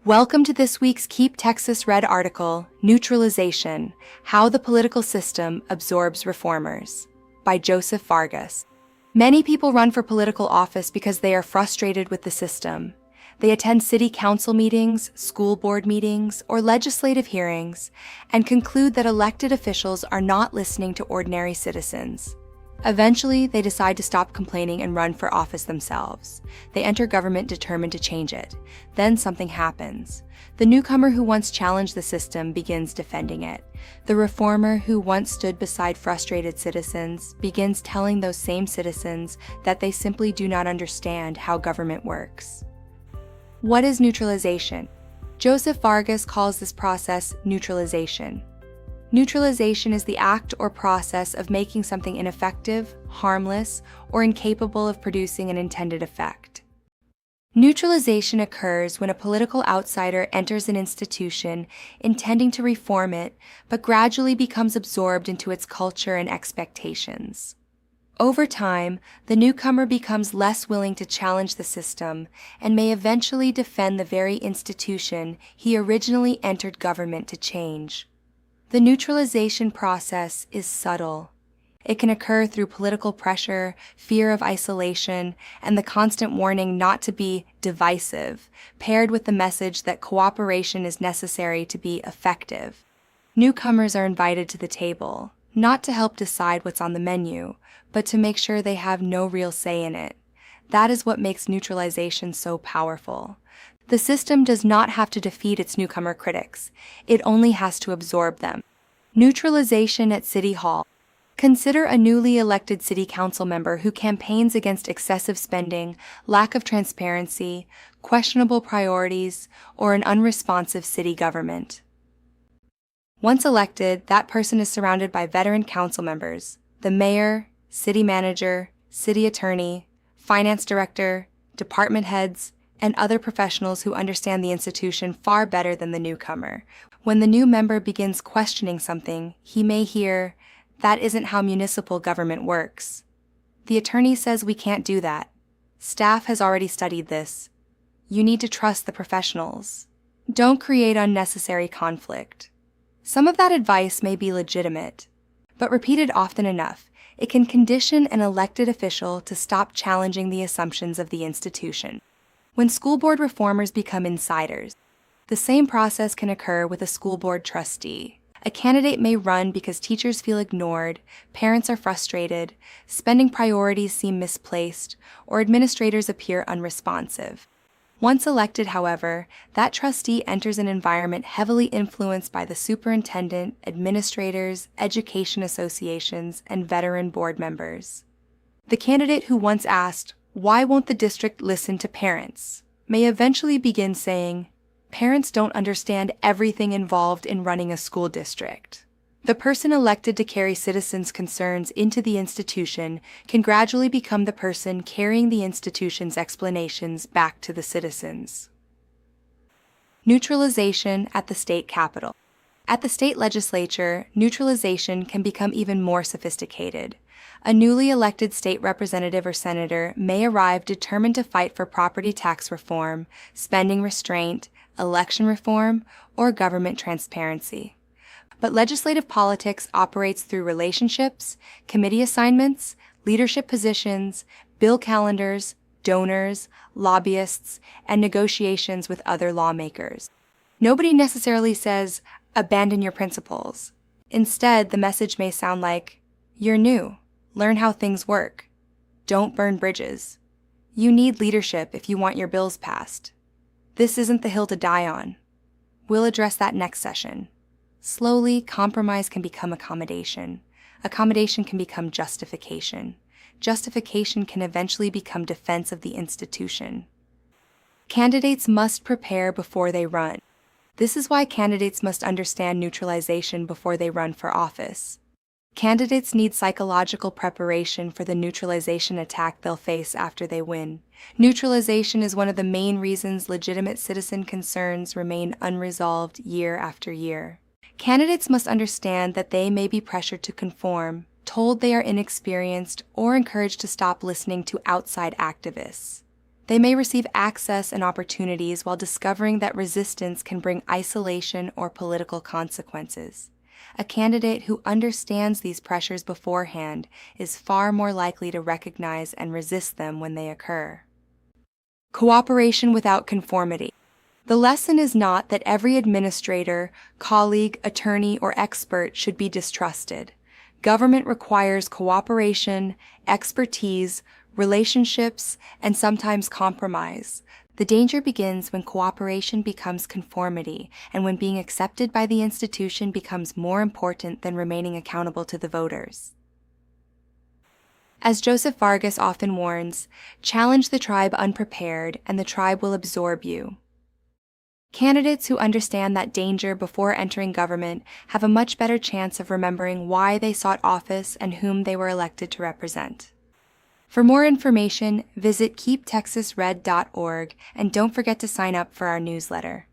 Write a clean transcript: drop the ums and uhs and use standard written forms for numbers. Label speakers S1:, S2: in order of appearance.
S1: Welcome to this week's Keep Texas Red article, Neutralization, How the Political System Absorbs Reformers, by Joseph Vargas. Many people run for political office because they are frustrated with the system. They attend city council meetings, school board meetings, or legislative hearings, and conclude that elected officials are not listening to ordinary citizens. Eventually, they decide to stop complaining and run for office themselves. They enter government determined to change it. Then something happens. The newcomer who once challenged the system begins defending it. The reformer who once stood beside frustrated citizens begins telling those same citizens that they simply do not understand how government works. What is neutralization? Joseph Vargas calls this process neutralization. Neutralization is the act or process of making something ineffective, harmless, or incapable of producing an intended effect. Neutralization occurs when a political outsider enters an institution intending to reform it, but gradually becomes absorbed into its culture and expectations. Over time, the newcomer becomes less willing to challenge the system and may eventually defend the very institution he originally entered government to change. The neutralization process is subtle. It can occur through political pressure, fear of isolation, and the constant warning not to be divisive, paired with the message that cooperation is necessary to be effective. Newcomers are invited to the table, not to help decide what's on the menu, but to make sure they have no real say in it. That is what makes neutralization so powerful. The system does not have to defeat its newcomer critics. It only has to absorb them. Neutralization at City Hall. Consider a newly elected city council member who campaigns against excessive spending, lack of transparency, questionable priorities, or an unresponsive city government. Once elected, that person is surrounded by veteran council members, the mayor, city manager, city attorney, finance director, department heads, and other professionals who understand the institution far better than the newcomer. When the new member begins questioning something, he may hear, "That isn't how municipal government works. The attorney says we can't do that. Staff has already studied this. You need to trust the professionals. Don't create unnecessary conflict." Some of that advice may be legitimate, but repeated often enough, it can condition an elected official to stop challenging the assumptions of the institution. When school board reformers become insiders, the same process can occur with a school board trustee. A candidate may run because teachers feel ignored, parents are frustrated, spending priorities seem misplaced, or administrators appear unresponsive. Once elected, however, that trustee enters an environment heavily influenced by the superintendent, administrators, education associations, and veteran board members. The candidate who once asked, "Why won't the district listen to parents?" may eventually begin saying, "Parents don't understand everything involved in running a school district." The person elected to carry citizens' concerns into the institution can gradually become the person carrying the institution's explanations back to the citizens. Neutralization at the state capitol. At the state legislature, neutralization can become even more sophisticated. A newly elected state representative or senator may arrive determined to fight for property tax reform, spending restraint, election reform, or government transparency. But legislative politics operates through relationships, committee assignments, leadership positions, bill calendars, donors, lobbyists, and negotiations with other lawmakers. Nobody necessarily says, "Abandon your principles." Instead, the message may sound like, "You're new. Learn how things work. Don't burn bridges. You need leadership if you want your bills passed. This isn't the hill to die on. We'll address that next session." Slowly, compromise can become accommodation. Accommodation can become justification. Justification can eventually become defense of the institution. Candidates must prepare before they run. This is why candidates must understand neutralization before they run for office. Candidates need psychological preparation for the neutralization attack they'll face after they win. Neutralization is one of the main reasons legitimate citizen concerns remain unresolved year after year. Candidates must understand that they may be pressured to conform, told they are inexperienced, or encouraged to stop listening to outside activists. They may receive access and opportunities while discovering that resistance can bring isolation or political consequences. A candidate who understands these pressures beforehand is far more likely to recognize and resist them when they occur. Cooperation without conformity. The lesson is not that every administrator, colleague, attorney, or expert should be distrusted. Government requires cooperation, expertise, relationships, and sometimes compromise. The danger begins when cooperation becomes conformity and when being accepted by the institution becomes more important than remaining accountable to the voters. As Joseph Vargas often warns, challenge the tribe unprepared and the tribe will absorb you. Candidates who understand that danger before entering government have a much better chance of remembering why they sought office and whom they were elected to represent. For more information, visit keeptexasred.org and don't forget to sign up for our newsletter.